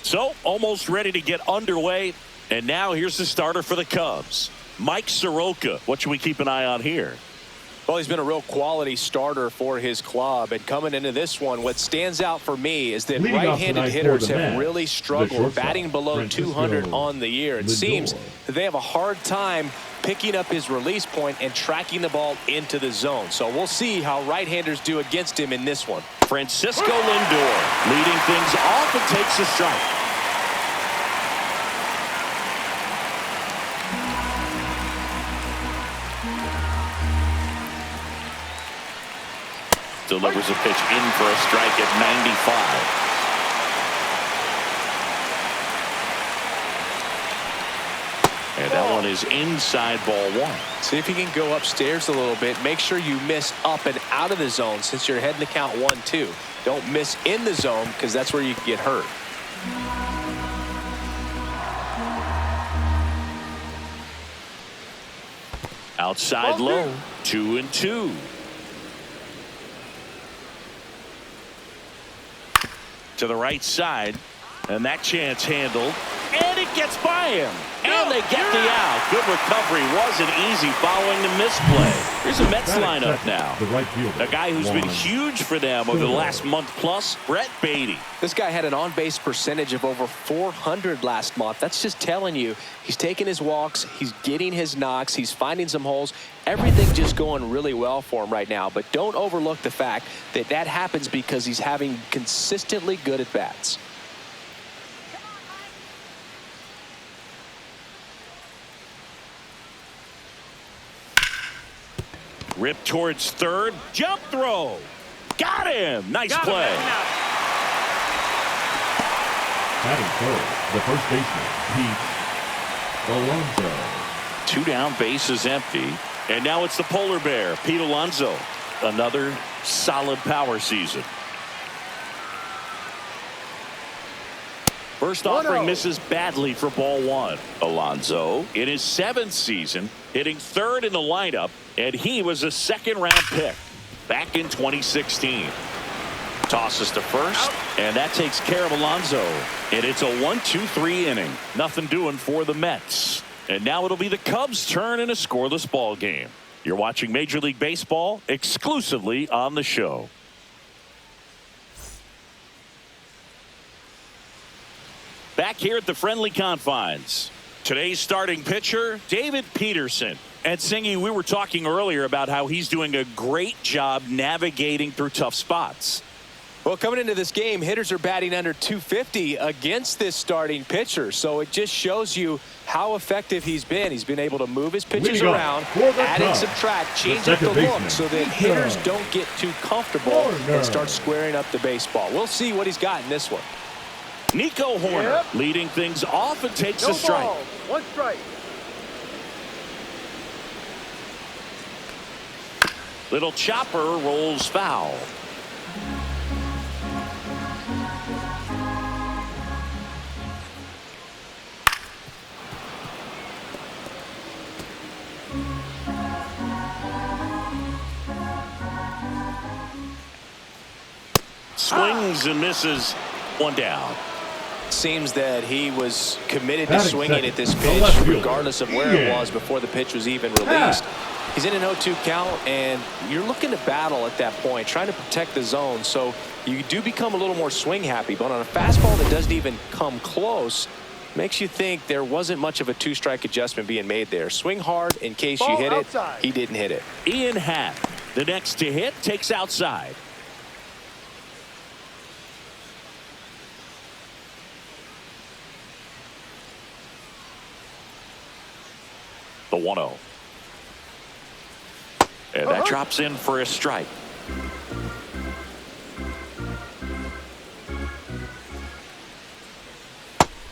So, almost ready to get underway. And now here's the starter for the Cubs, Mike Soroka. What should we keep an eye on here? Well, he's been a real quality starter for his club. And coming into this one, what stands out for me is that right-handed hitters have really struggled batting below 200 on the year. It seems that they have a hard time picking up his release point and tracking the ball into the zone. So we'll see how right-handers do against him in this one. Francisco Lindor leading things off and takes a strike. Delivers a pitch in for a strike at 95. And that one is inside ball one. See if you can go upstairs a little bit. Make sure you miss up and out of the zone since you're heading to count 1-2. Don't miss in the zone because that's where you can get hurt. Outside low, 2-2. To the right side, and that chance handled, and it gets by him, and they get the out. Good recovery. Wasn't easy following the misplay. Here's a Mets lineup now. A guy who's been huge for them over the last month plus, Brett Beatty. This guy had an on-base percentage of over 400 last month. That's just telling you he's taking his walks, he's getting his knocks, he's finding some holes. Everything just going really well for him right now. But don't overlook the fact that that happens because he's having consistently good at-bats. Rip towards third. Jump throw. Got him. Nice play. Batting third, the first baseman, Pete Alonso. 2 down, bases empty. And now it's the polar bear, Pete Alonso. Another solid power season. First offering misses badly for ball one. Alonso in his 7th season, hitting third in the lineup, and he was a second-round pick back in 2016. Tosses to first, and that takes care of Alonso. And it's a 1-2-3 inning. Nothing doing for the Mets. And now it'll be the Cubs' turn in a scoreless ball game. You're watching Major League Baseball exclusively on the show. Back here at the friendly confines, today's starting pitcher, David Peterson. And Singy, we were talking earlier about how he's doing a great job navigating through tough spots. Well, coming into this game, hitters are batting under 250 against this starting pitcher. So it just shows you how effective he's been. He's been able to move his pitches around, add and subtract, change up the look so that hitters don't get too comfortable and start squaring up the baseball. We'll see what he's got in this one. Nico Horner leading things off and takes a strike. 1 strike. Little chopper rolls foul. Swings and misses. 1 down. Seems that he was committed to swinging at this pitch regardless of where it was before the pitch was even released. He's in an 0-2 count, and you're looking to battle at that point, trying to protect the zone. So you do become a little more swing happy, but on a fastball that doesn't even come close, makes you think there wasn't much of a 2-strike adjustment being made there. Swing hard in case you hit it. He didn't hit it. Ian Happ, the next to hit, takes outside. The 1-0. And that drops in for a strike.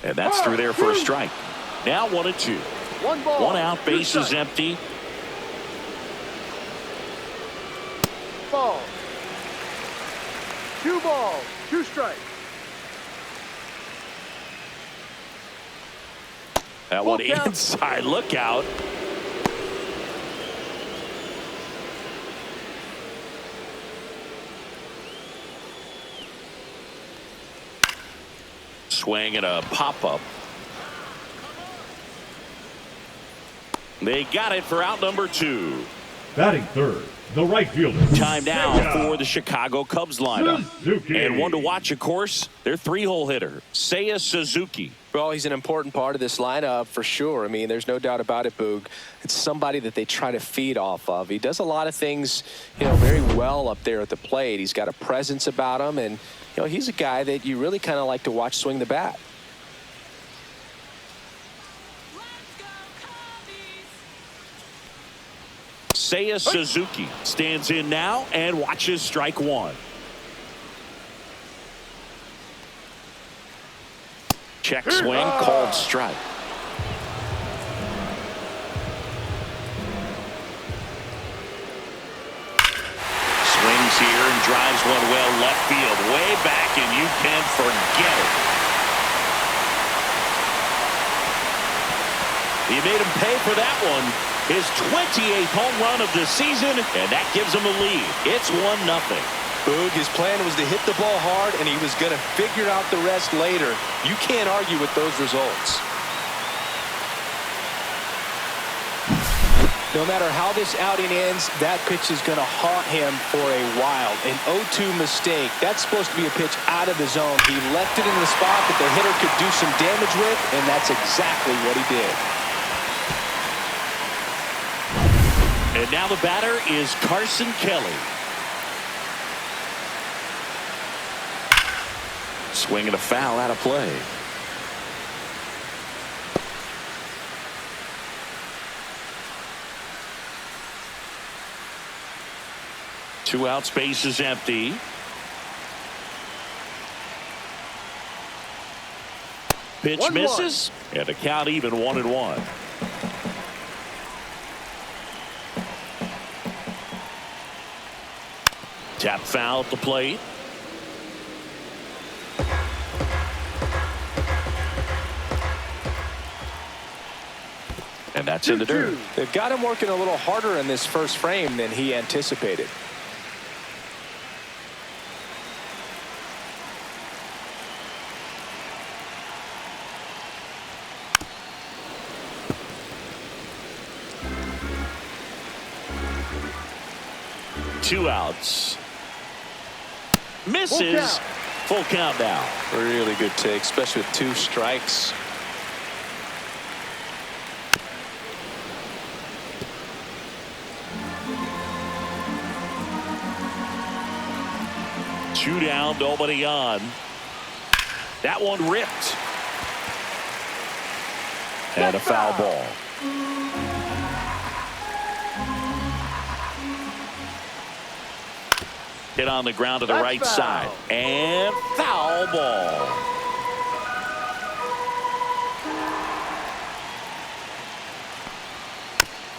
And that's through there for a strike. Now 1-2. 1 ball. 1 out, bases empty. Ball. 2 balls, 2 strikes. That one inside. Look out. swing and a pop-up. They got it for out number 2. Batting third, the right fielder. Time now for the Chicago Cubs lineup. Suzuki. And one to watch, of course, their 3-hole hitter, Suzuki. Well, he's an important part of this lineup for sure. I mean, there's no doubt about it, Boog. It's somebody that they try to feed off of. He does a lot of things, very well up there at the plate. He's got a presence about him, and, he's a guy that you really kind of like to watch swing the bat. Suzuki stands in now and watches strike 1. Check swing, called strike. Swings here and drives one well left field, way back, and you can forget it. He made him pay for that one. His 28th home run of the season, and that gives him a lead. It's 1-0. Boog, his plan was to hit the ball hard, and he was going to figure out the rest later. You can't argue with those results. No matter how this outing ends, that pitch is going to haunt him for a while. An 0-2 mistake. That's supposed to be a pitch out of the zone. He left it in the spot that the hitter could do some damage with, and that's exactly what he did. And now the batter is Carson Kelly. Swing and a foul out of play. Two out, space is empty. Pitch 1-1. misses, and the count even 1-1. Tap foul at the plate. And that's in the dirt. They've got him working a little harder in this first frame than he anticipated. Two outs. Misses. Full count now. Really good take, especially with 2 strikes. Two down, nobody on. That one ripped. And a foul ball. Hit on the ground to the right side. And foul ball.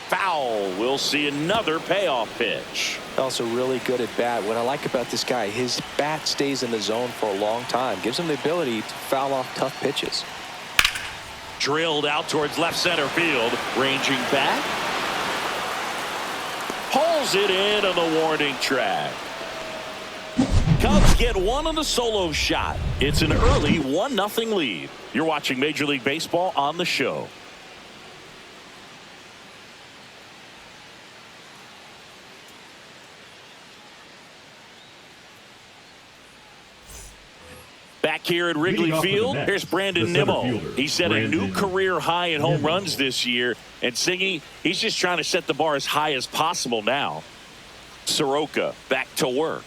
Foul. We'll see another payoff pitch. Also really good at bat. What I like about this guy, his bat stays in the zone for a long time. Gives him the ability to foul off tough pitches. Drilled out towards left center field. Ranging back. Pulls it in on the warning track. Cubs get one on the solo shot. It's an early 1-0 lead. You're watching Major League Baseball on the show. Back here at Wrigley Field, here's Brandon Nimmo. He set a new career high in home runs this year. And Singy, he's just trying to set the bar as high as possible now. Soroka back to work.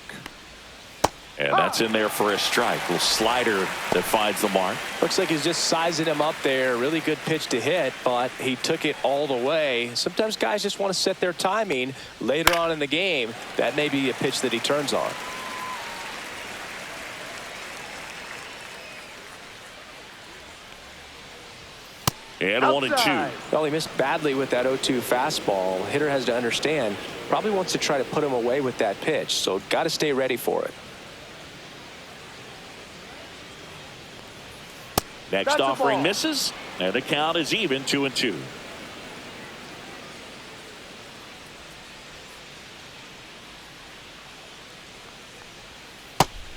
And that's in there for a strike. Little slider that finds the mark. Looks like he's just sizing him up there. Really good pitch to hit, but he took it all the way. Sometimes guys just want to set their timing later on in the game. That may be a pitch that he turns on. And 1-2. Well, he missed badly with that 0-2 fastball. Hitter has to understand, probably wants to try to put him away with that pitch. So got to stay ready for it. Next offering misses, and the count is even 2-2.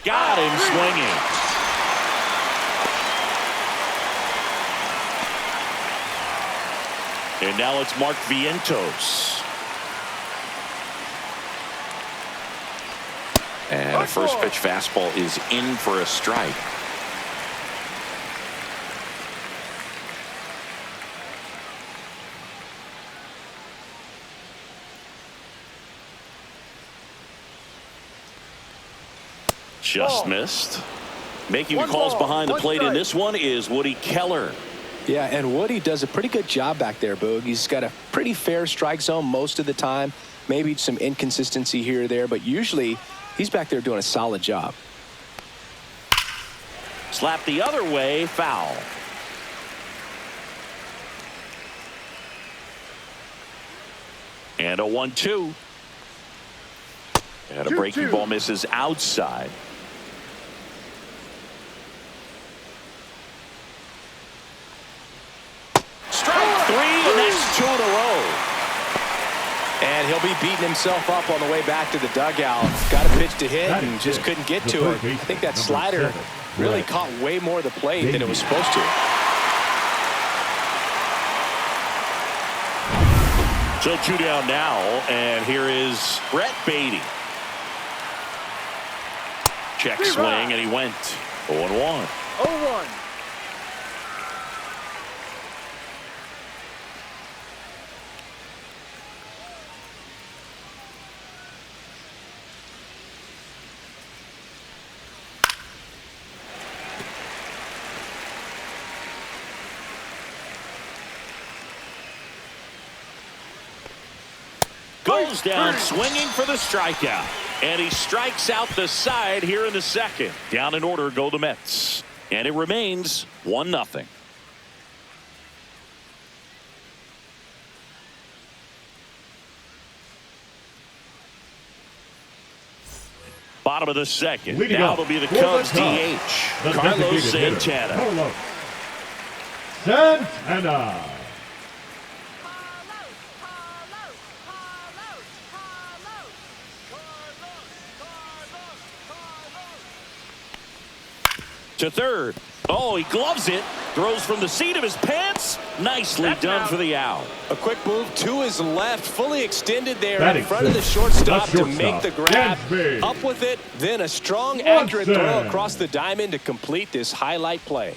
Got him swinging. And now it's Mark Vientos. And a first pitch fastball is in for a strike. Just missed. Making the calls behind the plate in this one is Woody Keller. Yeah, and Woody does a pretty good job back there, Boog. He's got a pretty fair strike zone most of the time. Maybe some inconsistency here or there, but usually he's back there doing a solid job. Slap the other way, foul. And a 1-2. And a breaking ball misses outside. Strike 3, and that's 2 in a row. And he'll be beating himself up on the way back to the dugout. Got a pitch to hit and just couldn't get to it. I think that slider really caught way more of the plate than it was supposed to. So 2 down now, and here is Brett Beatty. Check swing, and he went 0-1. 0-1. Goes down swinging for the strikeout. And he strikes out the side here in the second. Down in order go the Mets. And it remains 1-0. Bottom of the second. Leading now up it'll be the for Cubs the Cubs, DH. the Carlos designated Santana. hitter, Carlos Santana. To third. Oh, he gloves it. Throws from the seat of his pants. Nicely done for the out. A quick move to his left, fully extended there Batting in front of the sixth, shortstop the to make the grab. Dansby. Up with it, then a strong, Watson. accurate throw across the diamond to complete this highlight play.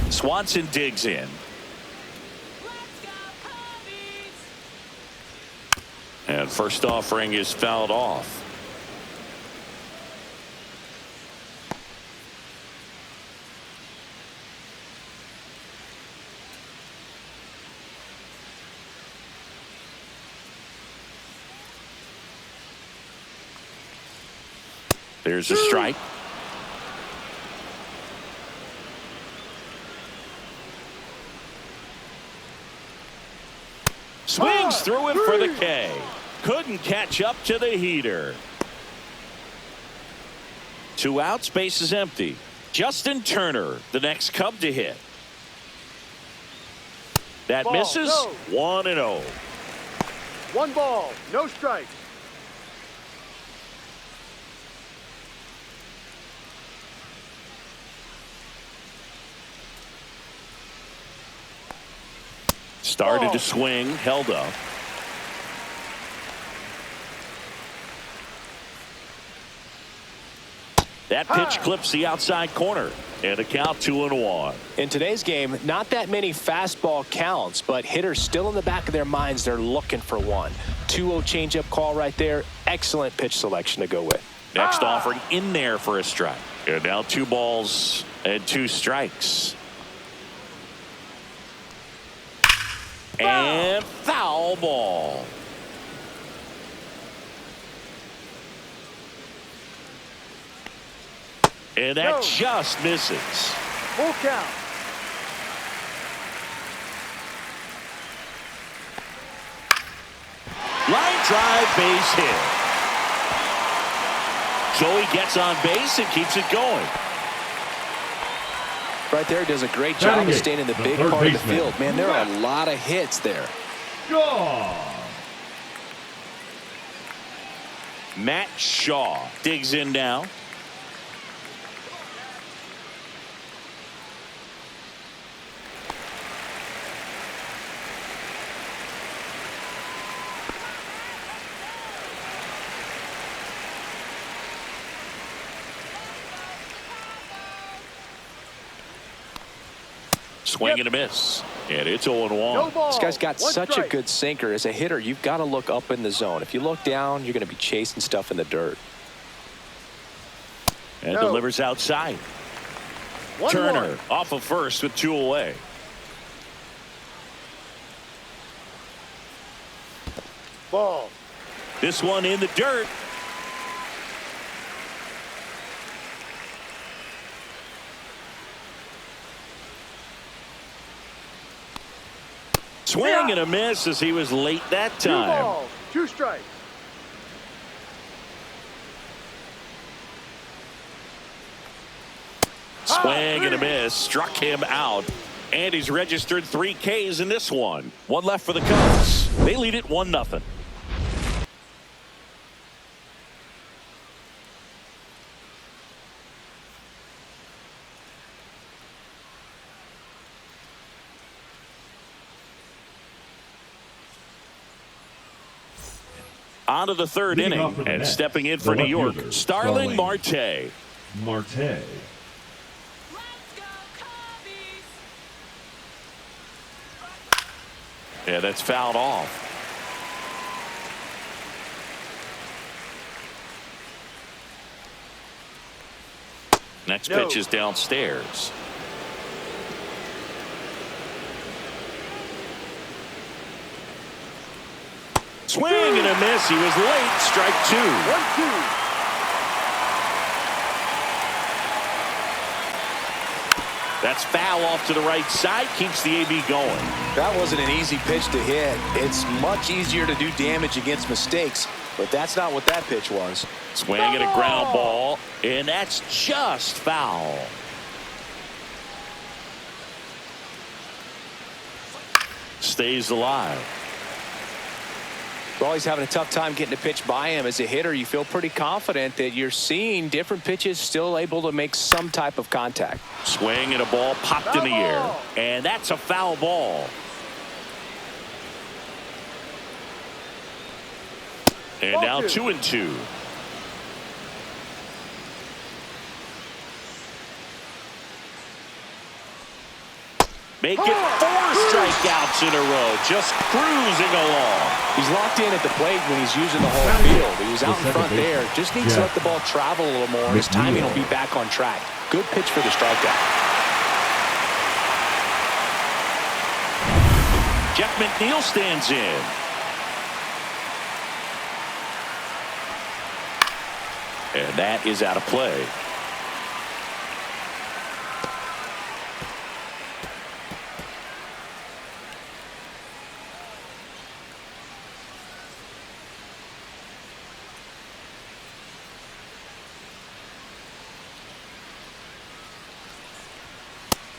Swanson digs in. And first offering is fouled off. There's a strike. Swings through it for the K. Couldn't catch up to the heater. 2 outs, base is empty. Justin Turner, the next Cub to hit. That Ball, misses. no. 1-0. 1 ball, no strikes. Started to swing, held up. That pitch clips the outside corner. And a count 2-1. In today's game, not that many fastball counts, but hitters still in the back of their minds, they're looking for one. 2-0 changeup call right there. Excellent pitch selection to go with. Next offering in there for a strike. And now 2 balls and 2 strikes. And foul ball. And that just misses. Full count. Line drive, base hit. So he gets on base and keeps it going. Right there, does a great job of staying in the big part of the field. Man, there are a lot of hits there. Matt Shaw digs in now. Swing and a miss. And it's 0-1. No ball. This guy's got One such strike. a good sinker. As a hitter, you've got to look up in the zone. If you look down, you're going to be chasing stuff in the dirt. And No. delivers outside. 1-1. Turner off of first with 2 away. Ball. This one in the dirt. Swing and a miss as he was late that 2 time. balls. 2 strikes. Swing and a miss. Struck him out. And he's registered 3 Ks in this one. One left for the Cubs. They lead it 1-0. On to the third Leading off inning for the and Mets, stepping in the for New left York, fielder, Starling Starling Marte. Marte. Yeah, that's fouled off. Next No. pitch is downstairs. Swing and a miss. He was late. Strike 2. 1-2. That's foul off to the right side. Keeps the AB going. That wasn't an easy pitch to hit. It's much easier to do damage against mistakes, but that's not what that pitch was. Swing and a ground ball. And that's just foul. Stays alive. Well, he's having a tough time getting a pitch by him. As a hitter, you feel pretty confident that you're seeing different pitches still able to make some type of contact. Swing and a ball popped in the air. And that's a foul ball. And now 2-2. Make it 4 strikeouts in a row. Just cruising along. He's locked in at the plate when he's using the whole field. He was out in front there. Just needs to let the ball travel a little more. His timing will be back on track. Good pitch for the strikeout. Jeff McNeil stands in. And that is out of play.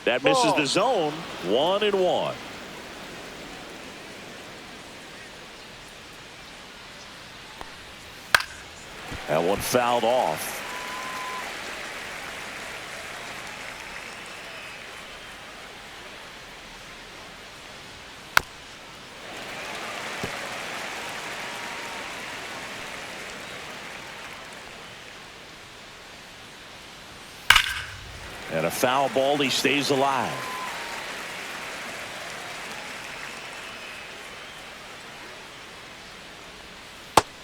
That misses the zone. 1-1. That one fouled off. And a foul ball. He stays alive.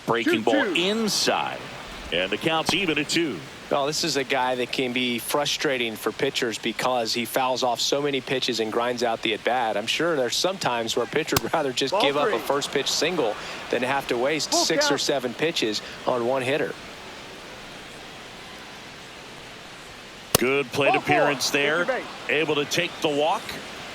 Breaking ball inside. And the count's even at 2. Well, this is a guy that can be frustrating for pitchers because he fouls off so many pitches and grinds out the at-bat. I'm sure there's some times where a pitcher would rather just give up a first pitch single than have to waste 6 or 7 pitches on one hitter. Good plate appearance there. Able to take the walk.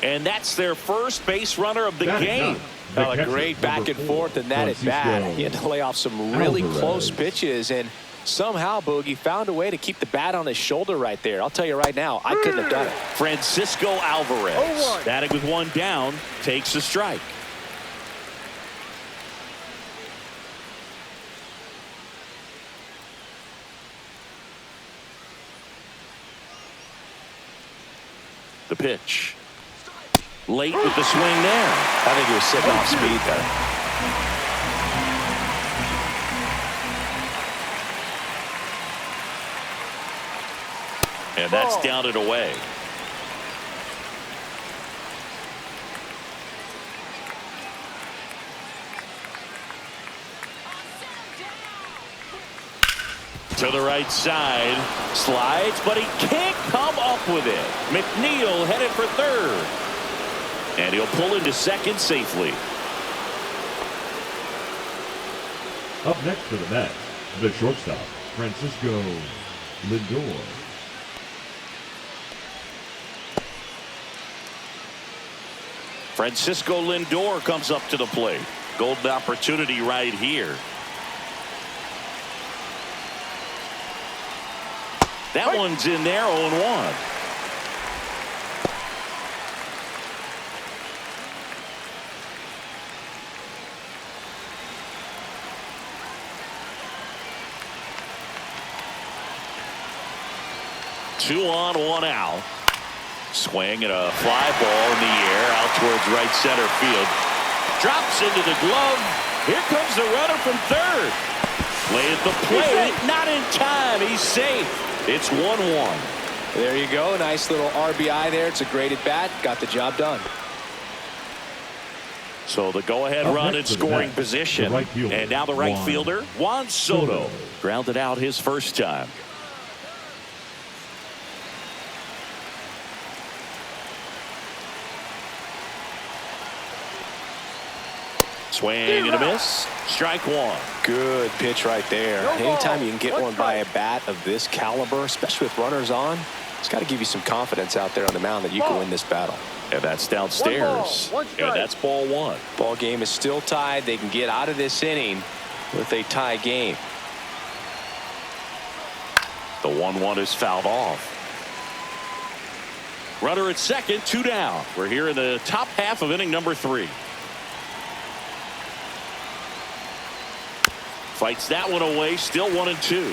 And that's their first base runner of the game. Well, a great back and forth in that at bat. He had to lay off some really close pitches, and somehow Boogie found a way to keep the bat on his shoulder right there. I'll tell you right now, I couldn't have done it. Francisco Alvarez, batting with 1 down, takes a strike. The pitch. Late with the swing there. I think he was sitting off speed there. And that's down and away. To the right side. Slides, but he can't come up with it. McNeil headed for third. And he'll pull into second safely. Up next for the Mets, the shortstop, Francisco Lindor. Francisco Lindor comes up to the plate. Golden opportunity right here. That one's in there, 0-1. Two on, one out. Swing and a fly ball in the air out towards right center field. Drops into the glove. Here comes the runner from third. Play at the plate. Not in time. He's safe. It's 1-1. There you go. Nice little RBI there. It's a great at bat. Got the job done. So the go-ahead run in scoring position. And now the right fielder, Juan Soto. Grounded out his first time. Swing and a miss. Strike one. Good pitch right there. Anytime you can get one by a bat of this caliber, especially with runners on, it's got to give you some confidence out there on the mound that you can win this battle. And that's downstairs. And that's ball one. Ball game is still tied. They can get out of this inning with a tie game. The 1-1 is fouled off. Runner at second, 2 down. We're here in the top half of inning number 3. Fights that one away, still 1-2.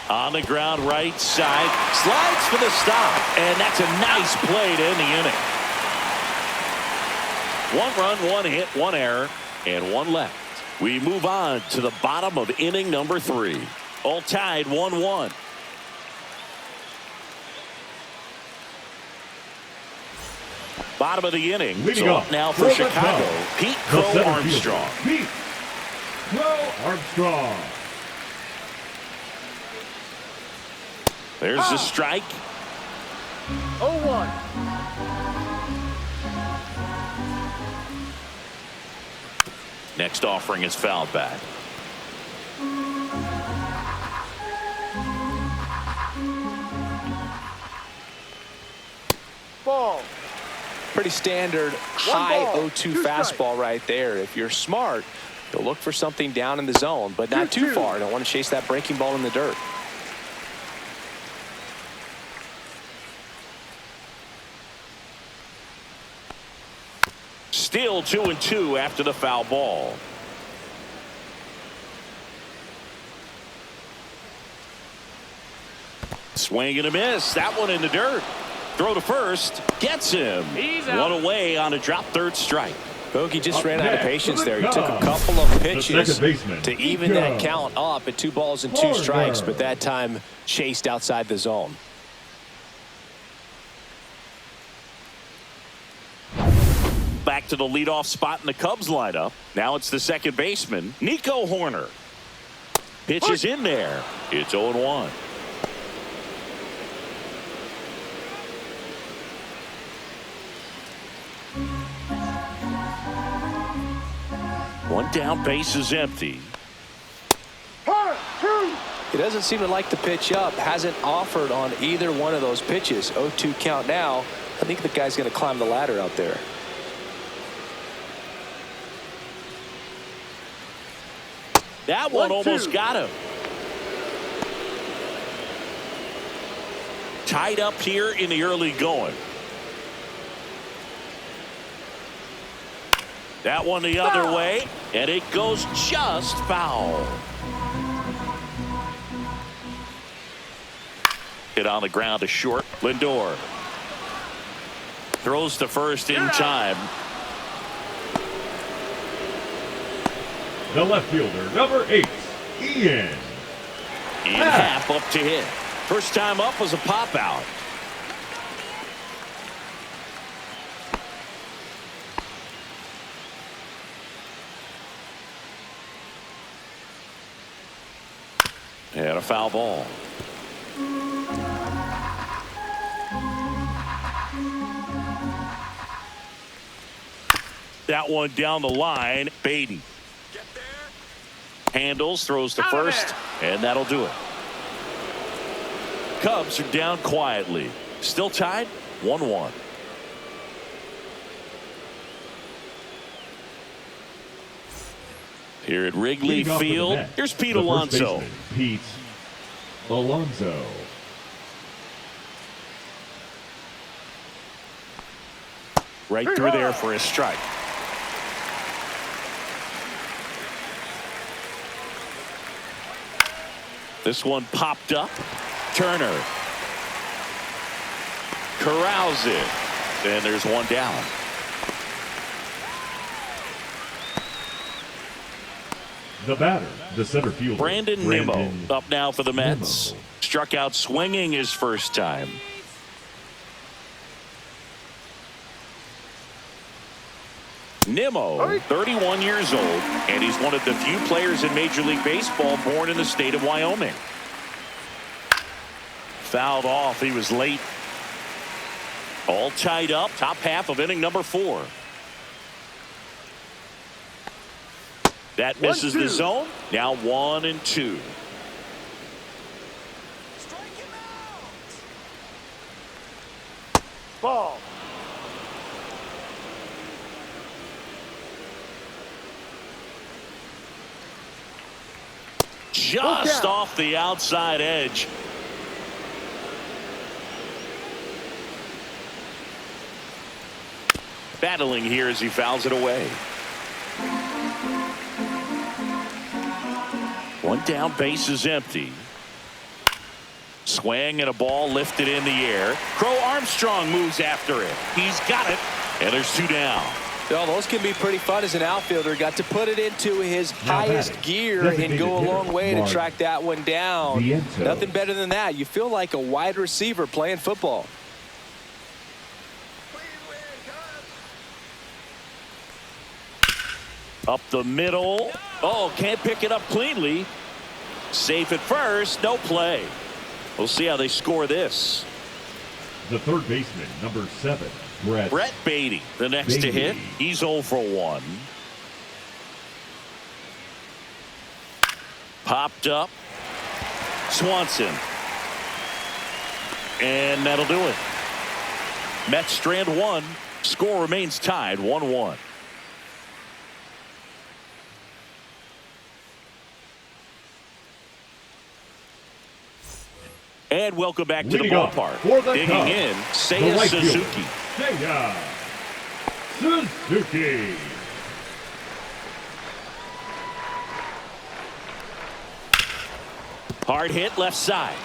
On the ground, right side, slides for the stop, and that's a nice play to end the inning. 1 run, 1 hit, 1 error, and 1 left. We move on to the bottom of inning number 3. All tied 1-1. Bottom of the inning. Leading so up now for Chicago, Pete Crow Armstrong. Pete Crow Armstrong. There's the strike. 0-1. Next offering is fouled back. Ball. Pretty standard high 0-2 fastball right there. If you're smart, you'll look for something down in the zone, but not too far. Don't want to chase that breaking ball in the dirt. Still 2-2 after the foul ball. Swing and a miss. That one in the dirt. Throw to first. Gets him. One away on a drop third strike. Bogey just ran out of patience there. He took a couple of pitches to even that count up at 2 balls and 2 strikes, but that time chased outside the zone. Back to the leadoff spot in the Cubs lineup. Now it's the second baseman, Nico Horner. Pitch is in there. It's 0-1. One down, base is empty. He doesn't seem to like the pitch up. Hasn't offered on either one of those pitches. 0-2 count now. I think the guy's going to climb the ladder out there. That one almost got him. Tied up here in the early going. That one the other way, and it goes just foul. Hit on the ground to short. Lindor throws to first in time. The left fielder, number 8, Ian. Happ up to hit. First time up was a pop out. And a foul ball. That one down the line. Beatty handles, throws to first, and that'll do it. Cubs are down quietly. Still tied 1-1. Here at Wrigley Field, here's Pete Alonso. Pete Alonso. Right through there for a strike. This one popped up. Turner corrals it. And there's one down. The batter, the center fielder, Brandon Nimmo up now for the Mets. Struck out swinging his first time. Nimmo, 31 years old, and he's one of the few players in Major League Baseball born in the state of Wyoming. Fouled off. He was late. All tied up. Top half of inning number 4. That misses the zone. Now 1-2. Ball. Just off the outside edge. Battling here as he fouls it away. One down, base is empty. Swing and a ball lifted in the air. Crow Armstrong moves after it. He's got it, and there's 2 down. Well, those can be pretty fun as an outfielder. Got to put it into his highest gear and go a long way to track that one down. Nothing better than that. You feel like a wide receiver playing football. Up the middle. Oh, can't pick it up cleanly. Safe at first. No play. We'll see how they score this. The third baseman, number 7, Brett Beatty, the next to hit. He's 0 for 1. Popped up. Swanson. And that'll do it. Mets strand 1. Score remains tied 1-1. And welcome back to the ballpark. Digging in, Seiya Suzuki. Seiya Suzuki. Hard hit left side.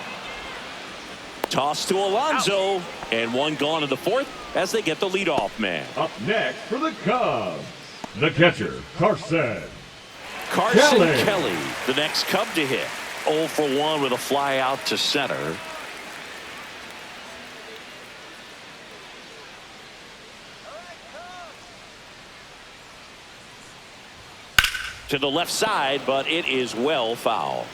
Toss to Alonso. And one gone in the 4th as they get the leadoff man. Up next for the Cubs, the catcher, Carson Kelly, the next Cub to hit. 0 for 1 with a fly out to center. To the left side, but it is well foul.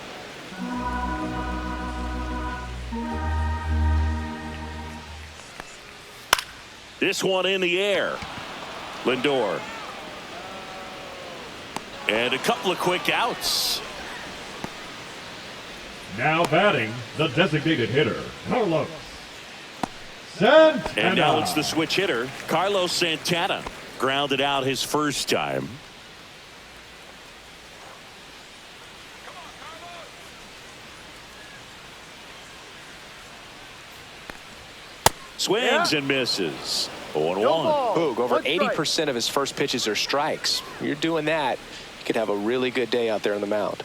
This one in the air. Lindor. And a couple of quick outs. Now batting, the designated hitter, Carlos Santana. And now it's the switch hitter, Carlos Santana. Grounded out his first time. Swings and misses. 0-1. Boog, over 80% of his first pitches are strikes. You're doing that, you could have a really good day out there on the mound.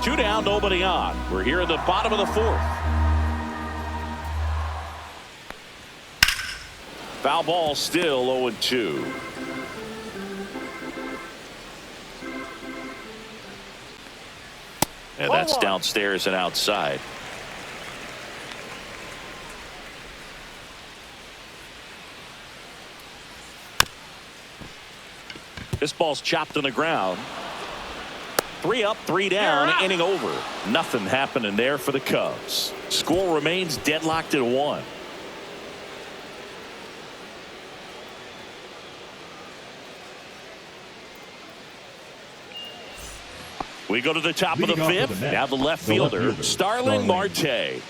2 down, nobody on. We're here in the bottom of the 4th. Foul ball still 0-2. And that's downstairs and outside. This ball's chopped on the ground. 3 up, 3 down, inning over. Nothing happening there for the Cubs. Score remains deadlocked at 1. We go to the top of the 5th. Now the left fielder, Starling Marte.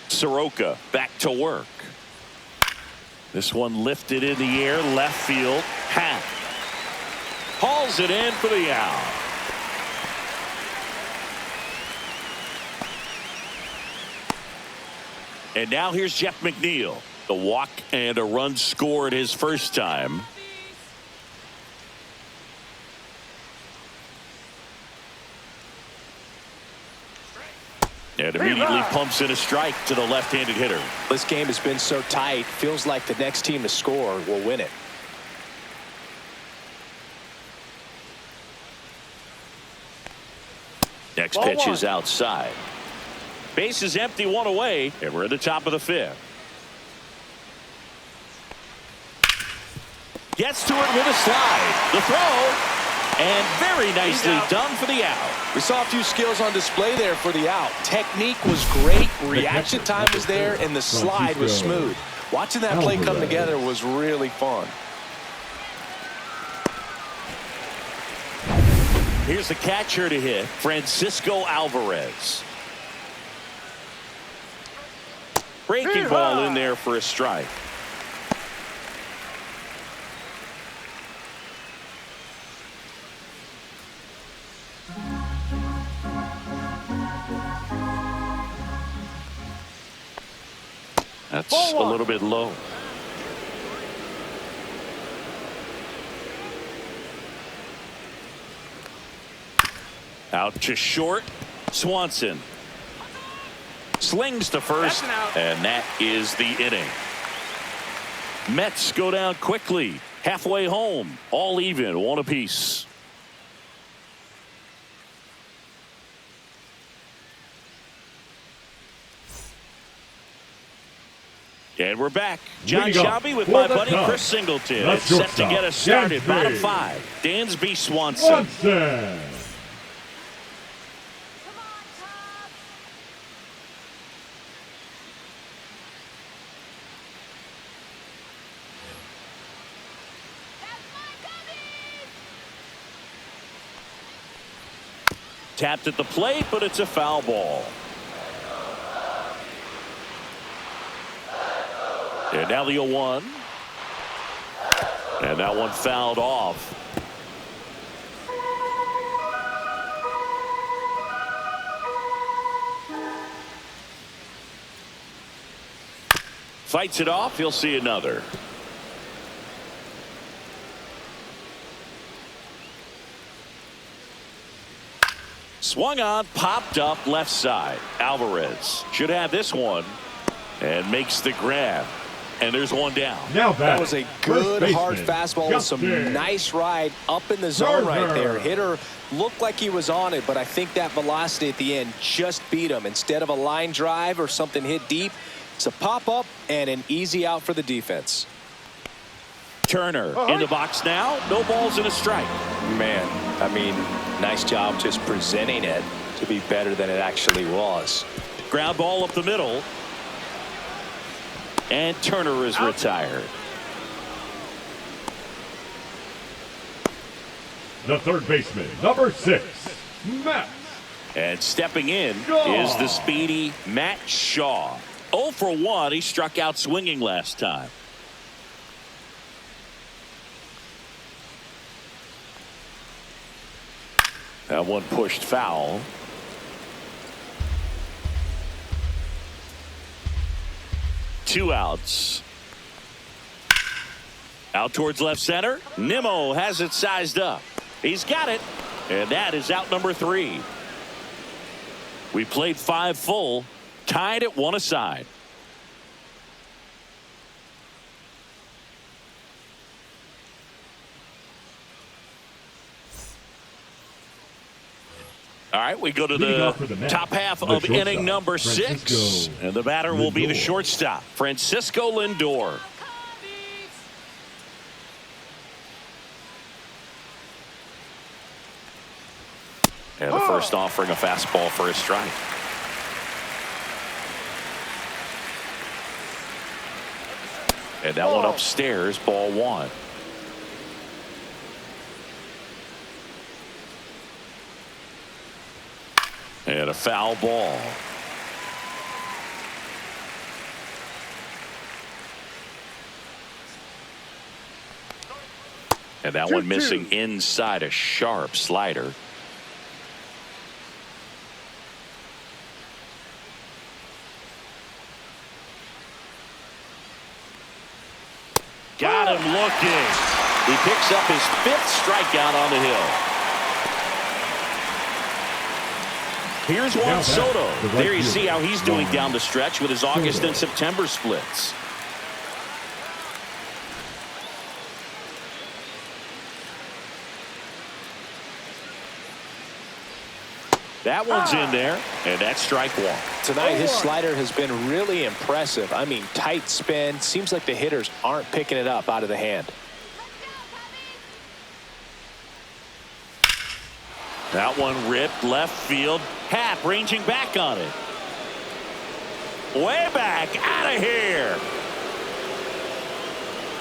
Soroka back to work. This one lifted in the air, left field. Hack hauls it in for the out. And now here's Jeff McNeil. The walk and a run scored his first time. And immediately pumps in a strike to the left-handed hitter. This game has been so tight. Feels like the next team to score will win it. Next pitch is outside. Base is empty, 1 away, and we're at the top of the 5th. Gets to it with a slide. The throw. And very nicely done for the out. We saw a few skills on display there for the out. Technique was great. Reaction time was there. And the slide was smooth. Watching that play come together was really fun. Here's the catcher to hit, Francisco Alvarez. Breaking ball in there for a strike. That's a little bit low. Out to short. Swanson slings to first, and that is the inning. Mets go down quickly. Halfway home. All even. 1 apiece. And we're back. John Shabby with my buddy Chris Singleton. It's set to get us started. Bottom 5. Dansby Swanson. Tapped at the plate, but it's a foul ball. And now the 0-1. And that one fouled off. Fights it off. He'll see another. Swung on, popped up left side. Alvarez should have this one and makes the grab. And there's one down. That was a good hard fastball with some nice ride up in the zone right there. Hitter looked like he was on it, but I think that velocity at the end just beat him. Instead of a line drive or something hit deep, it's a pop-up and an easy out for the defense. Turner in the box now. No balls and a strike. Man, I mean, nice job just presenting it to be better than it actually was. Ground ball up the middle. And Turner is retired. The third baseman, number 6, Matt. And stepping in is the speedy Matt Shaw. 0 for 1. He struck out swinging last time. That one pushed foul. Two outs. Out towards left center. Nimmo has it sized up. He's got it. And that is out number 3. We played 5 full. Tied at 1 aside. All right, we go to the top half of inning number 6. And the batter will be the shortstop, Francisco Lindor. first offering a fastball for a strike. And that one upstairs, ball one. And a foul ball. And that one missing inside, a sharp slider. Got him looking. He picks up his 5th strikeout on the hill. Here's Juan Soto. There you see how he's doing down the stretch with his August and September splits. That one's in there, and that's strike one. Tonight, his slider has been really impressive. I mean, tight spin. Seems like the hitters aren't picking it up out of the hand. That one ripped left field. Happ ranging back on it. Way back, out of here.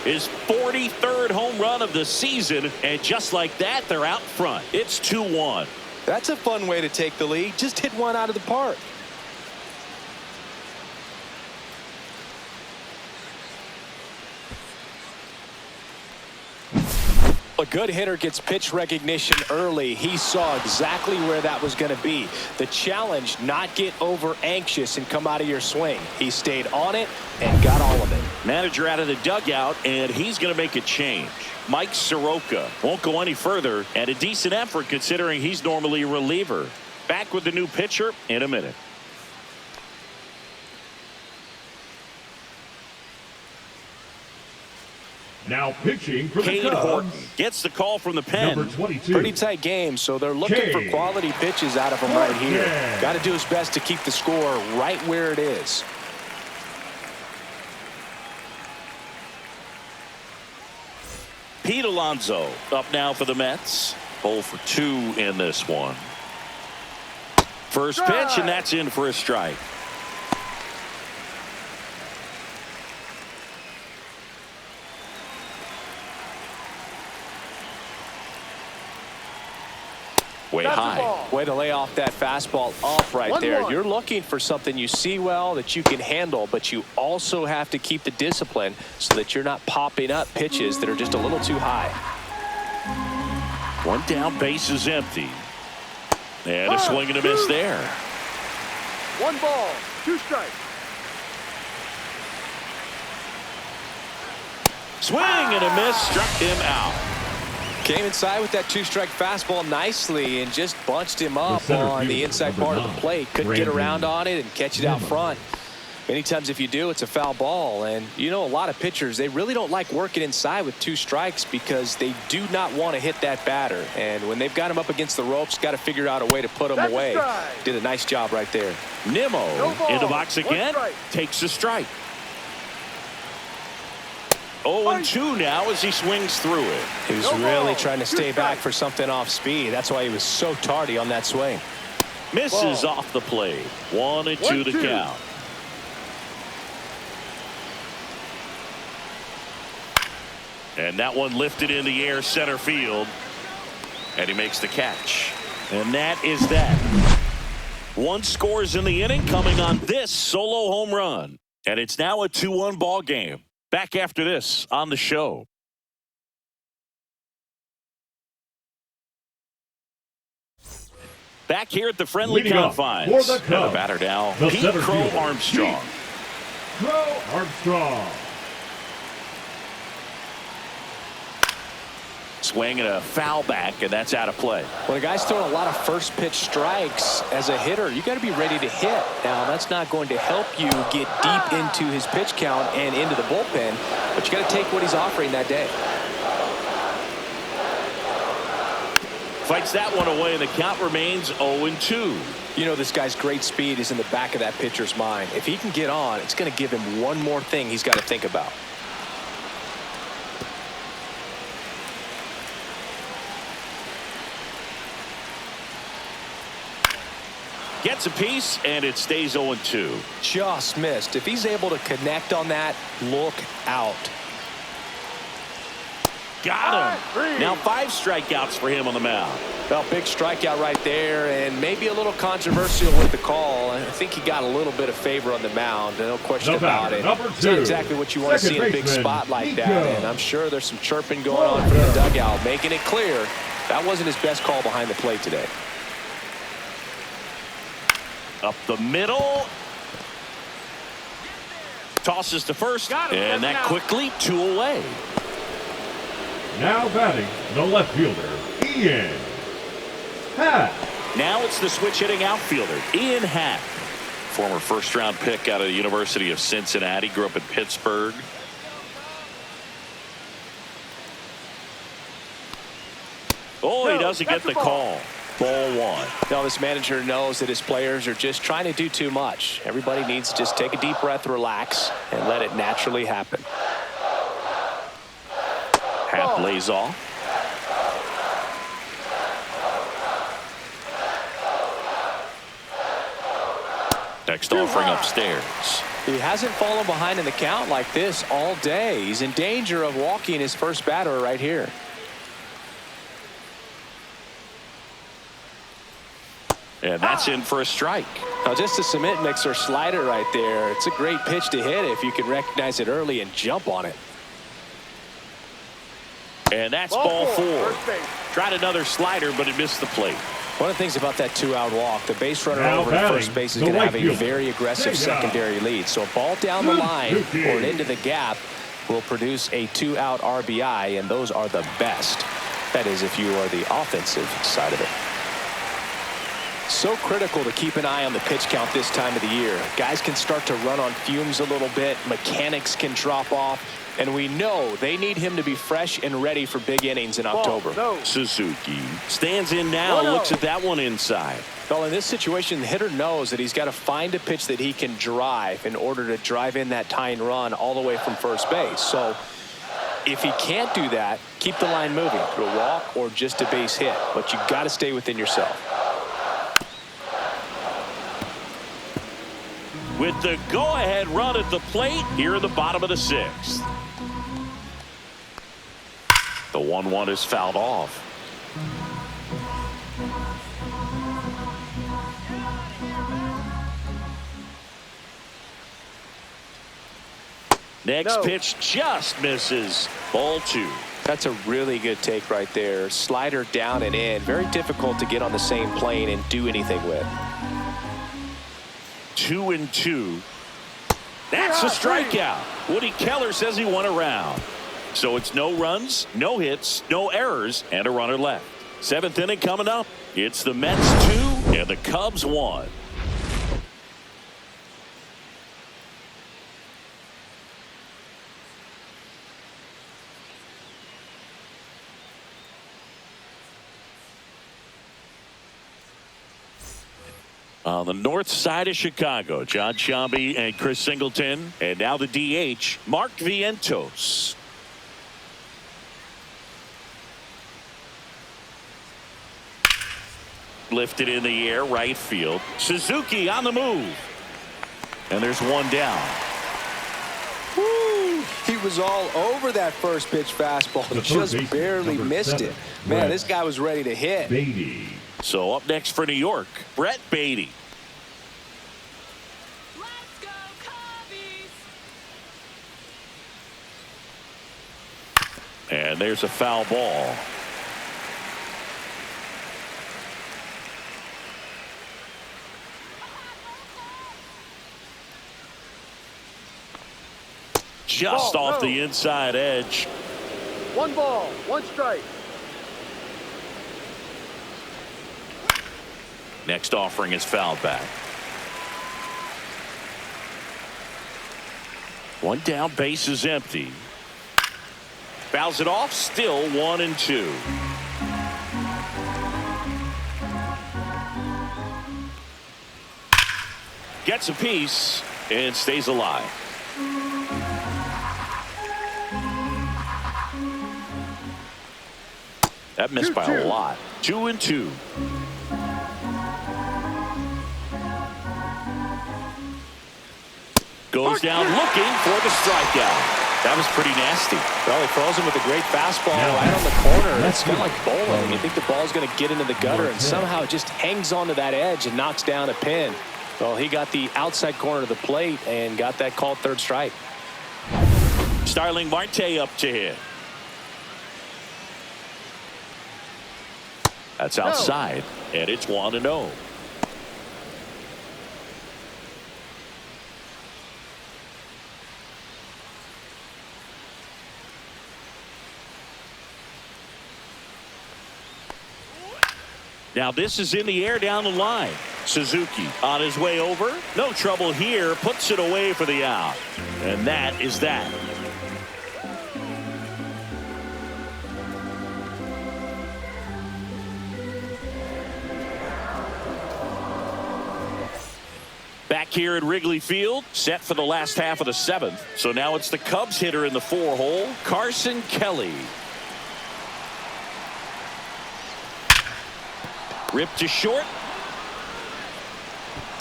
His 43rd home run of the season, and just like that, they're out front. It's 2-1. That's a fun way to take the lead. Just hit one out of the park. A good hitter gets pitch recognition early. He saw exactly where that was going to be. The challenge, not get over anxious and come out of your swing. He stayed on it and got all of it. Manager out of the dugout, and he's going to make a change. Mike Soroka won't go any further, and a decent effort considering he's normally a reliever. Back with the new pitcher in a minute. Now pitching for the Cade Cubs. Horton gets the call from the pen. Number 22. Pretty tight game, so they're looking for quality pitches out of him right here. Got to do his best to keep the score right where it is. Pete Alonso up now for the Mets. 0 for 2 in this one. First pitch, and that's in for a strike. Way high. Way to lay off that fastball off right there. You're looking for something you see well that you can handle, but you also have to keep the discipline so that you're not popping up pitches that are just a little too high. One down, base is empty. And a swing and a miss there. 1 ball, 2 strikes. Swing and a miss, struck him out. Came inside with that 2-strike fastball nicely and just bunched him up on the inside part of the plate. Couldn't get around on it and catch it out front. Many times if you do, it's a foul ball. And you know, a lot of pitchers, they really don't like working inside with 2 strikes because they do not want to hit that batter. And when they've got him up against the ropes, got to figure out a way to put him away. Did a nice job right there. Nimmo in the box again, takes a strike. 0-2 now as he swings through it. He was really trying to stay back for something off speed. That's why he was so tardy on that swing. Misses off the plate. 1-2 to count. And that one lifted in the air center field. And he makes the catch. And that is that. 1 scores in the inning coming on this solo home run. And it's now a 2-1 ball game. Back after this on the show. Back here at the friendly confines. For the Cubs, and the batter now, Pete Crow Armstrong. Crow Armstrong. Swing and a foul back, and that's out of play. When a guy's throwing a lot of first pitch strikes as a hitter, you got to be ready to hit. Now, that's not going to help you get deep into his pitch count and into the bullpen, but you got to take what he's offering that day. Fights that one away, and the count remains 0-2. You know, this guy's great speed is in the back of that pitcher's mind. If he can get on, it's going to give him one more thing he's got to think about. Gets a piece, and it stays 0-2. Just missed. If he's able to connect on that, look out. Got him. Now 5 strikeouts for him on the mound. Well, big strikeout right there, and maybe a little controversial with the call. I think he got a little bit of favor on the mound, no question about it. It's not exactly what you want to see in a big spot like that, and I'm sure there's some chirping going on from the dugout, making it clear that wasn't his best call behind the plate today. Up the middle. Tosses to first, and that quickly 2 away. Now batting the left fielder, Ian Happ. Now it's the switch hitting outfielder, Ian Happ. Former first-round pick out of the University of Cincinnati. Grew up in Pittsburgh. Oh, he doesn't get the call. Ball 1. Now this manager knows that his players are just trying to do too much. Everybody needs to just take a deep breath, relax, and let it naturally happen. Happ lays off. Next offering upstairs. He hasn't fallen behind in the count like this all day. He's in danger of walking his first batter right here. And that's in for a strike. Now just a cement mixer slider right there. It's a great pitch to hit if you can recognize it early and jump on it. And that's ball 4. Tried another slider, but it missed the plate. One of the things about that 2-out walk, the base runner over to first base is going to have a very aggressive secondary lead. So a ball down the line or into the gap will produce a 2-out RBI, and those are the best. That is, if you are the offensive side of it. So critical to keep an eye on the pitch count this time of the year. Guys can start to run on fumes a little bit. Mechanics can drop off. And we know they need him to be fresh and ready for big innings in October. Suzuki stands in now, looks at that one inside. Well, in this situation, the hitter knows that he's got to find a pitch that he can drive in order to drive in that tying run all the way from first base. So if he can't do that, keep the line moving through a walk or just a base hit. But you got to stay within yourself. With the go-ahead run at the plate here in the bottom of the 6th. The 1-1 is fouled off. Next pitch just misses. Ball 2. That's a really good take right there. Slider down and in. Very difficult to get on the same plane and do anything with. 2-2. That's a strikeout. Woody Keller says he won a round. So it's no runs, no hits, no errors, and a runner left. 7th inning coming up. It's the Mets 2 and the Cubs 1. On the north side of Chicago, John Sciambi and Chris Singleton. And now the DH, Mark Vientos. Lifted in the air, right field. Suzuki on the move. And there's one down. Woo! He was all over that first pitch fastball. Just barely missed it. Man, this guy was ready to hit. Beatty. So up next for New York, Brett Beatty. Let's go, Cubbies! And there's a foul ball. Just off the inside edge. 1 ball, 1 strike. Next offering is fouled back. One down, base is empty. Fouls it off, still 1-2. Gets a piece and stays alive. That missed by a lot. 2-2. Goes down looking for the strikeout. That was pretty nasty. Well, he throws him with a great fastball right on the corner. It's kind of like bowling. You think the ball's going to get into the gutter, and somehow it just hangs onto that edge and knocks down a pin. Well, he got the outside corner of the plate and got that called third strike. Starling Marte up to hit. That's outside, and it's 1-0. Now this is in the air down the line. Suzuki on his way over. No trouble here. Puts it away for the out. And that is that. Back here at Wrigley Field, set for the last half of the 7th. So now it's the Cubs hitter in the 4-hole, Carson Kelly. Ripped to short.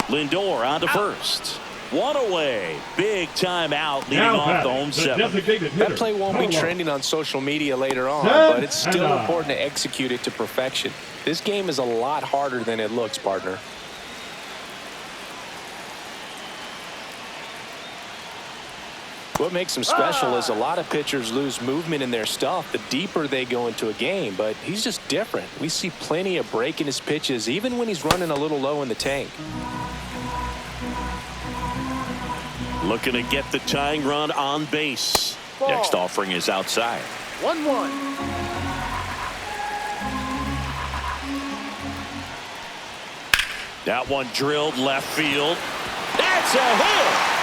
Lindor on to first. One away. Big time out leading off the home 7th. That play won't be trending on social media later on, but it's still important to execute it to perfection. This game is a lot harder than it looks, partner. What makes him special is a lot of pitchers lose movement in their stuff the deeper they go into a game, but he's just different. We see plenty of break in his pitches, even when he's running a little low in the tank. Looking to get the tying run on base. Ball. Next offering is outside. 1-1. That one drilled left field. That's a hit.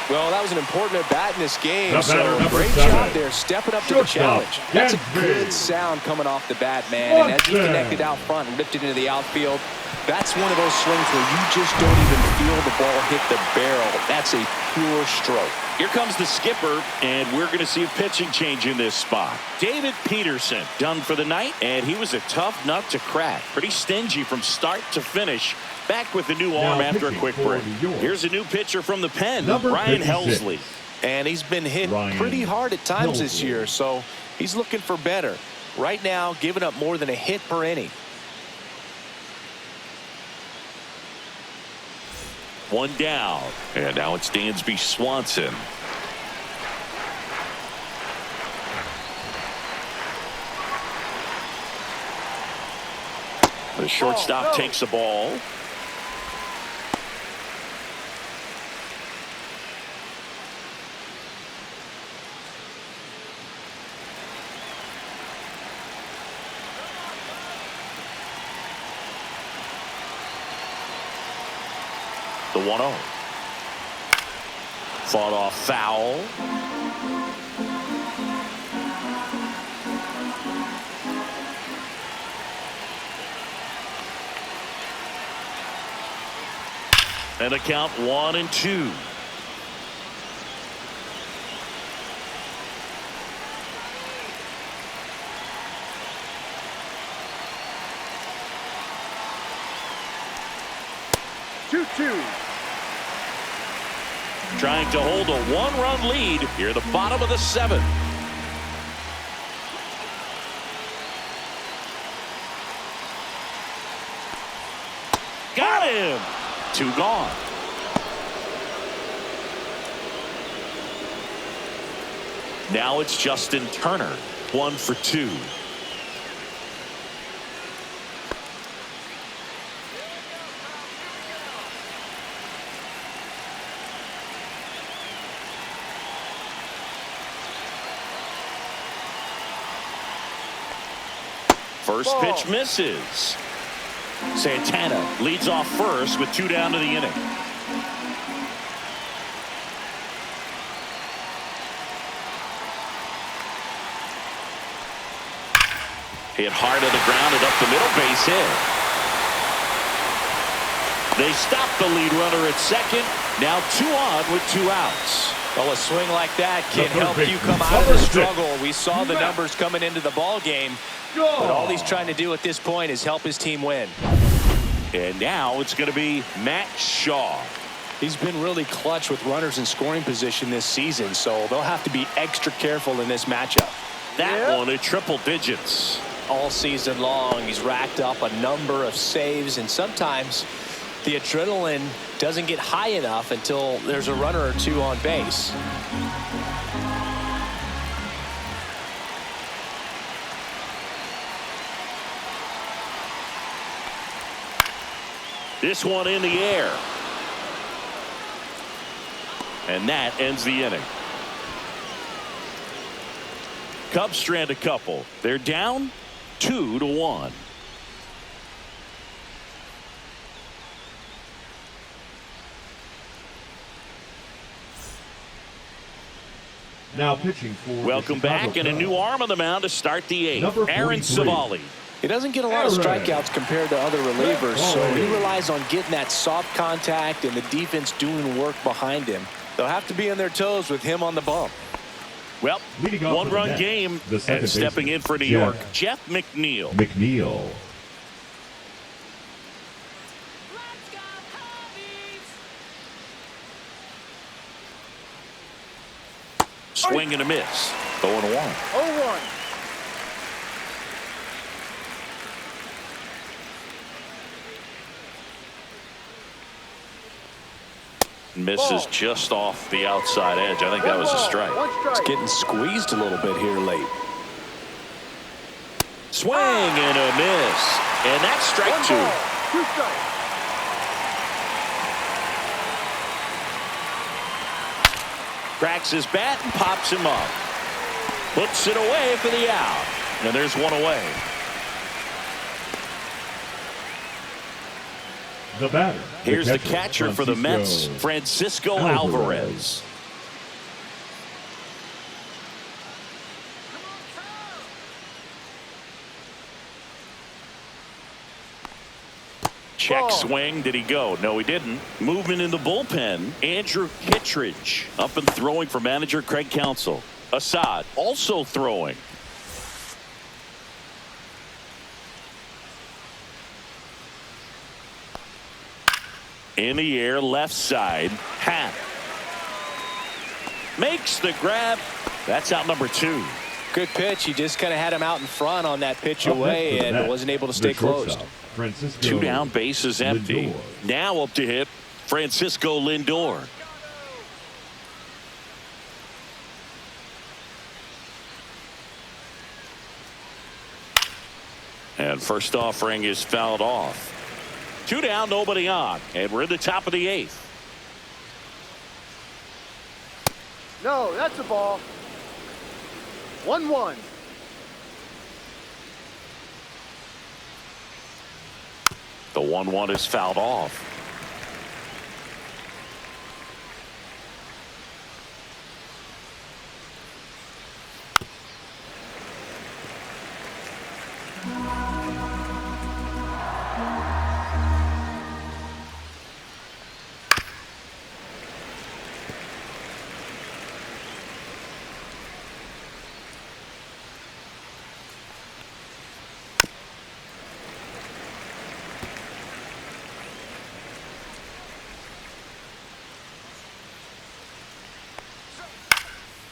Well, that was an important at-bat in this game, so great 7. job there, stepping up to the challenge. That's a good sound coming off the bat, man, and as he connected out front and ripped it into the outfield, that's one of those swings where you just don't even feel the ball hit the barrel. That's a pure stroke. Here comes the skipper, and we're going to see a pitching change in this spot. David Peterson done for the night, and he was a tough nut to crack. Pretty stingy from start to finish. Back with the new arm after a quick break. Here's a new pitcher from the pen, Ryan Helsley. And he's been hit pretty hard at times this year, so he's looking for better. Right now, giving up more than a hit per inning. One down. And now it's Dansby Swanson. The shortstop takes the ball. The 1-0. Fought off foul. And a count 1-2. Trying to hold a one-run lead here at the bottom of the 7th. Got him. 2 gone. Now it's Justin Turner. 1 for 2. First pitch misses. Santana leads off first with 2 down to the inning. Hit hard to the ground and up the middle, base hit. They stop the lead runner at second. Now 2 on with 2 outs. Well, a swing like that can help you come out of the struggle. We saw the numbers coming into the ball game. But all he's trying to do at this point is help his team win. And now it's going to be Matt Shaw. He's been really clutch with runners in scoring position this season, so they'll have to be extra careful in this matchup. That one at triple digits. All season long, he's racked up a number of saves, and sometimes the adrenaline doesn't get high enough until there's a runner or two on base. This one in the air. And that ends the inning. Cubs strand a couple. They're down 2-1. Now pitching for welcome back, and a new arm on the mound to start the eighth. Aaron Savali. He doesn't get a lot of strikeouts compared to other relievers, so he relies on getting that soft contact and the defense doing work behind him. They'll have to be on their toes with him on the bump. Well, one-run game, and stepping in for New York, Jeff McNeil. Let's go, Cubbies! Swing and a miss. 0-1. 0-1. Misses just off the outside edge. I think that was a strike. It's getting squeezed a little bit here late. Swing and a miss. And that's strike two. 2 strikes. Cracks his bat and pops him up. Puts it away for the out. And there's one away. The batter. Here's the catcher for the Mets, Francisco Alvarez. Check swing. Did he go? No, he didn't. Movement in the bullpen. Andrew Kittredge up and throwing for manager Craig Counsell. Assad also throwing. In the air, left side. Happ makes the grab. That's out number 2. Good pitch. He just kind of had him out in front on that pitch away and wasn't able to stay closed. 2 down, bases empty. Now up to hit Francisco Lindor. And first offering is fouled off. 2 down, nobody on, and we're in the top of the 8th. No, that's a ball. 1-1. The 1-1 is fouled off.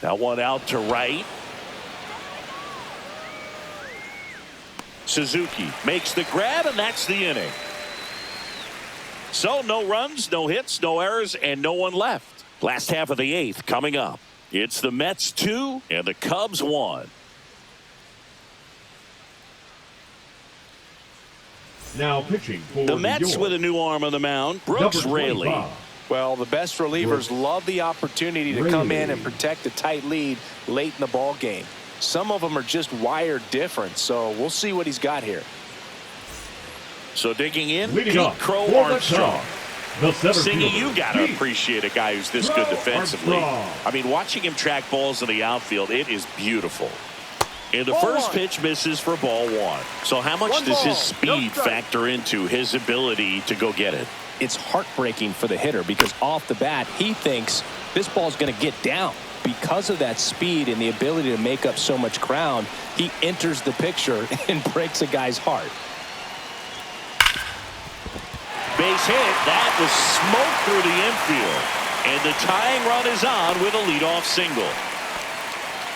That one out to right. Suzuki makes the grab, and that's the inning. So no runs, no hits, no errors, and no one left. Last half of the 8th coming up. It's the Mets 2 and the Cubs 1. Now pitching for the Mets with a new arm on the mound, Brooks Raley. Well, the best relievers love the opportunity to come in and protect a tight lead late in the ball game. Some of them are just wired different, so we'll see what he's got here. So digging in, Pete Crow Armstrong. Singy, you got to appreciate a guy who's this good defensively. I mean, watching him track balls in the outfield, it is beautiful. And the first pitch misses for ball 1. So how much does his speed factor into his ability to go get it? It's heartbreaking for the hitter because off the bat, he thinks this ball's going to get down. Because of that speed and the ability to make up so much ground, he enters the picture and breaks a guy's heart. Base hit. That was smoke through the infield. And the tying run is on with a leadoff single.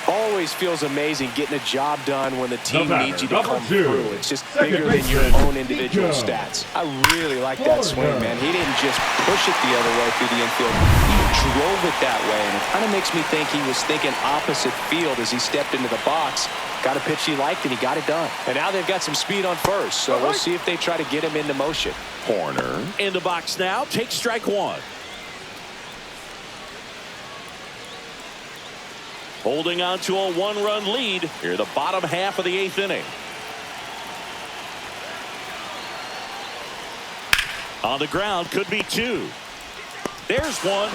Always feels amazing getting a job done when the team needs you to come through. It's just bigger than your own individual stats. I really like that swing, man. He didn't just push it the other way through the infield. He drove it that way, and it kind of makes me think he was thinking opposite field as he stepped into the box. Got a pitch he liked, and he got it done. And now they've got some speed on first, so we'll see if they try to get him into motion. Horner in the box now. Takes strike one. Holding on to a one-run lead here, the bottom half of the 8th inning. On the ground, could be two. There's one.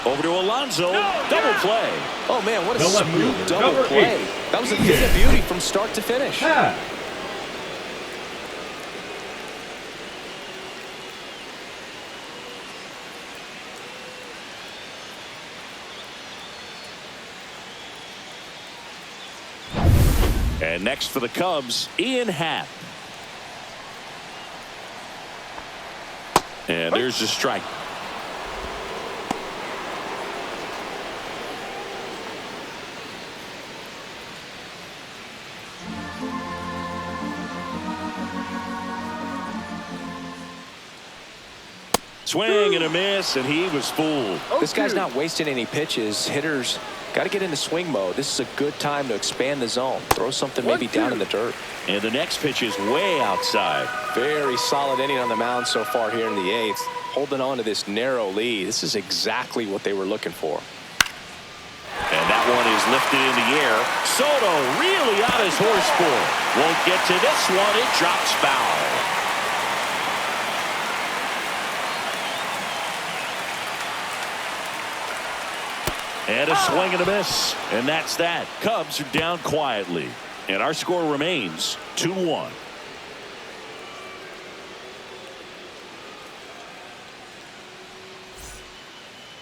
Over to Alonso. Double play. Oh, man, what a smooth double play. That was a thing of beauty from start to finish. And next for the Cubs, Ian Happ. And there's a strike. Swing and a miss, and he was fooled. This guy's not wasting any pitches. Hitters got to get into swing mode. This is a good time to expand the zone. Throw something maybe down in the dirt. And the next pitch is way outside. Very solid inning on the mound so far here in the 8th. Holding on to this narrow lead. This is exactly what they were looking for. And that one is lifted in the air. Soto really on his horse for it. Won't get to this one. It drops foul. And a swing and a miss. And that's that. Cubs are down quietly. And our score remains 2-1.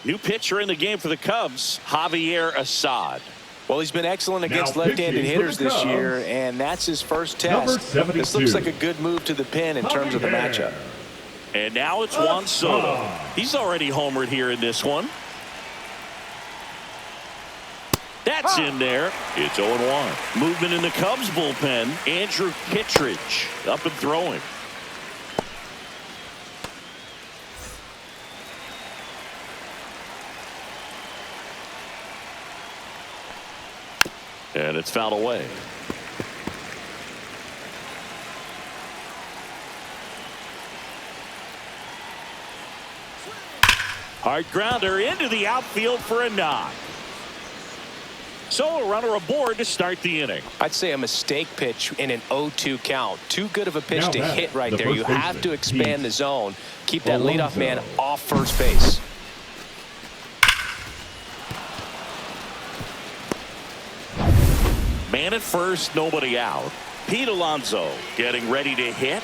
New pitcher in the game for the Cubs, Javier Assad. Well, he's been excellent against left-handed hitters this year, and that's his first test. This looks like a good move to the pin in terms of the matchup. And now it's Juan Soto. He's already homered here in this one. That's in there. It's 0-1. Movement in the Cubs bullpen. Andrew Kittredge up and throwing. And it's fouled away. Hard grounder into the outfield for a knock. So a runner aboard to start the inning. I'd say a mistake pitch in an 0-2 count. Too good of a pitch to hit right there. You have to expand the zone. Keep that leadoff man off first base. Man at first, nobody out. Pete Alonso getting ready to hit.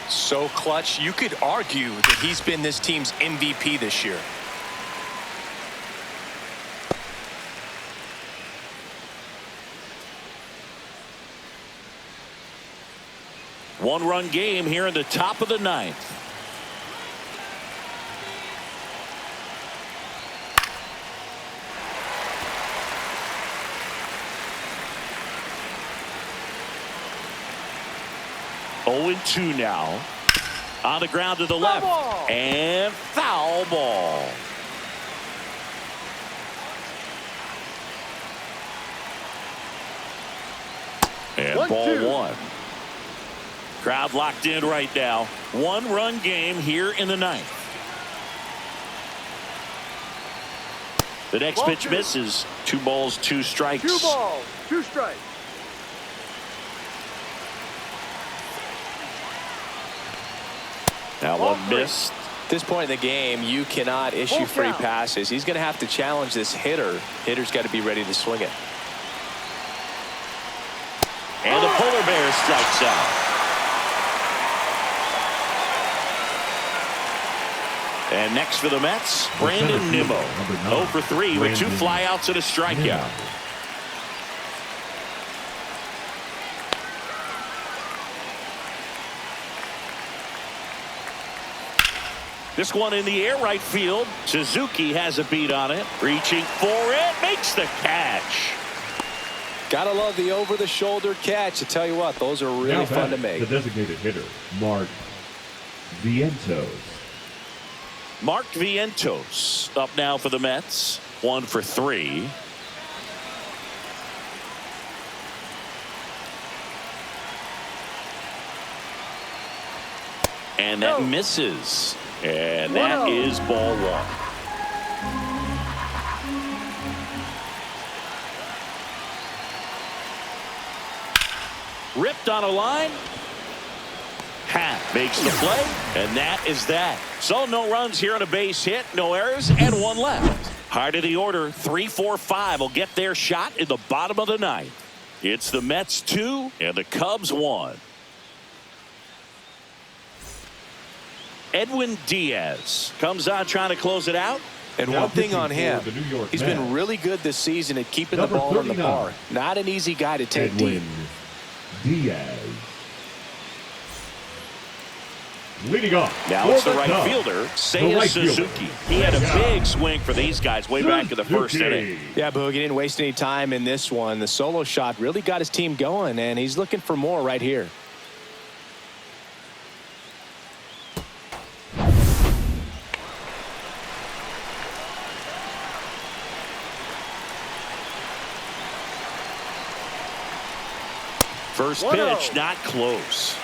So clutch, you could argue that he's been this team's MVP this year. One-run game here in the top of the 9th. Oh, 0-2 now. On the ground to the left. And foul ball. And ball one. Crowd locked in right now. One-run game here in the 9th. The next pitch misses. 2 balls, 2 strikes. 2 balls, 2 strikes. Now one missed. At this point in the game, you cannot issue free passes. He's going to have to challenge this hitter. Hitter's got to be ready to swing it. And the polar bear strikes out. And next for the Mets, Brandon Nimmo. 0 for 3 with 2 flyouts and a strikeout. This one in the air right field. Suzuki has a beat on it. Reaching for it. Makes the catch. Gotta love the over-the-shoulder catch. I tell you what, those are really fun to make. The designated hitter, Mlb Envivo. Mlb Envivo up now for the Mets. 1 for 3. And that misses. And that is ball 1. Ripped on a line. Hat makes the play, and that is that. So no runs here on a base hit, no errors, and 1 left. Heart of the order, 3, 4, 5 will get their shot in the bottom of the 9th. It's the Mets 2 and the Cubs 1. Edwin Diaz comes on trying to close it out. And one thing on him, he's been really good this season at keeping the ball in the park. Not an easy guy to take deep. Diaz. Leading off. Now it's the right fielder, Suzuki. He had a big swing for these guys way back in the first inning. Yeah, Boog, he didn't waste any time in this one. The solo shot really got his team going, and he's looking for more right here. First pitch, not close.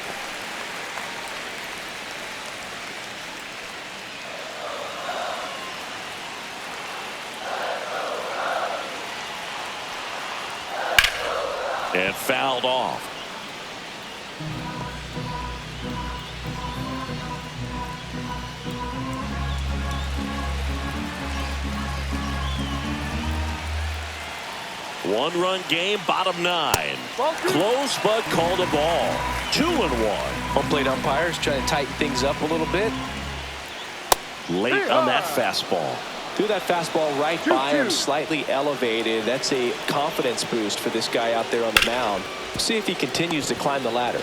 And fouled off. One-run game, bottom 9. Close, but called a ball. 2-1. Home plate umpires trying to tighten things up a little bit. Late on that fastball. Threw that fastball right by him, slightly elevated. That's a confidence boost for this guy out there on the mound. See if he continues to climb the ladder.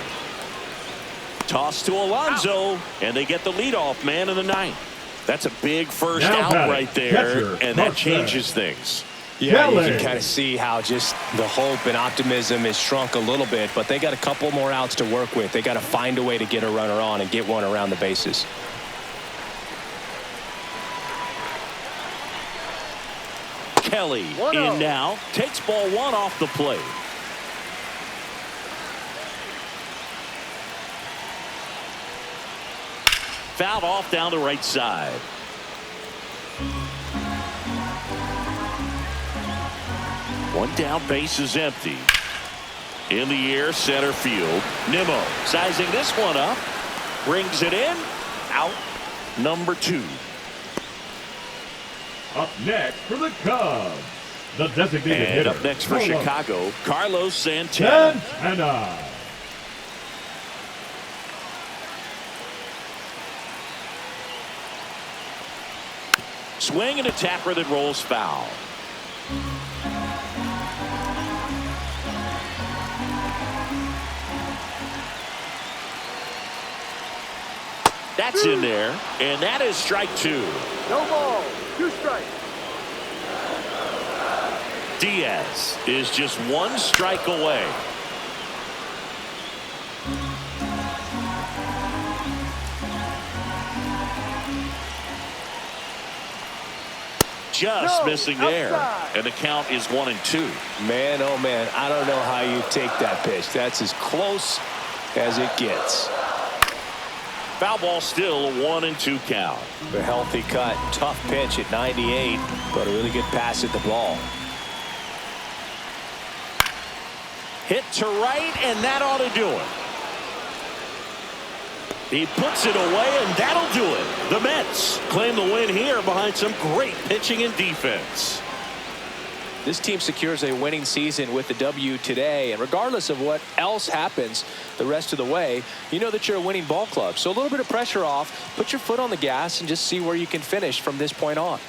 Toss to Alonso, and they get the leadoff man in the 9th. That's a big first out right there, and that changes things. Yeah, you can kind of see how just the hope and optimism is shrunk a little bit, but they got a couple more outs to work with. They got to find a way to get a runner on and get one around the bases. Kelly in now, takes ball 1 off the plate. Fouled off down the right side. One down, base is empty. In the air, center field. Nimmo sizing this one up. Brings it in. Out number 2. Up next for the Cubs, the designated hitter. Up next for Chicago, Carlos Santana. Swing and a tapper that rolls foul. That's in there, and that is strike 2. No ball. 2 strikes. Diaz is just 1 strike away. Just missing there, and the count is 1-2. Man, oh man, I don't know how you take that pitch. That's as close as it gets. Foul ball, still a 1-2 count. A healthy cut, tough pitch at 98, but a really good pass at the ball. Hit to right, and that ought to do it. He puts it away, and that'll do it. The Mets claim the win here behind some great pitching and defense. This team secures a winning season with the W today, and regardless of what else happens the rest of the way, you know that you're a winning ball club. So a little bit of pressure off, put your foot on the gas, and just see where you can finish from this point on.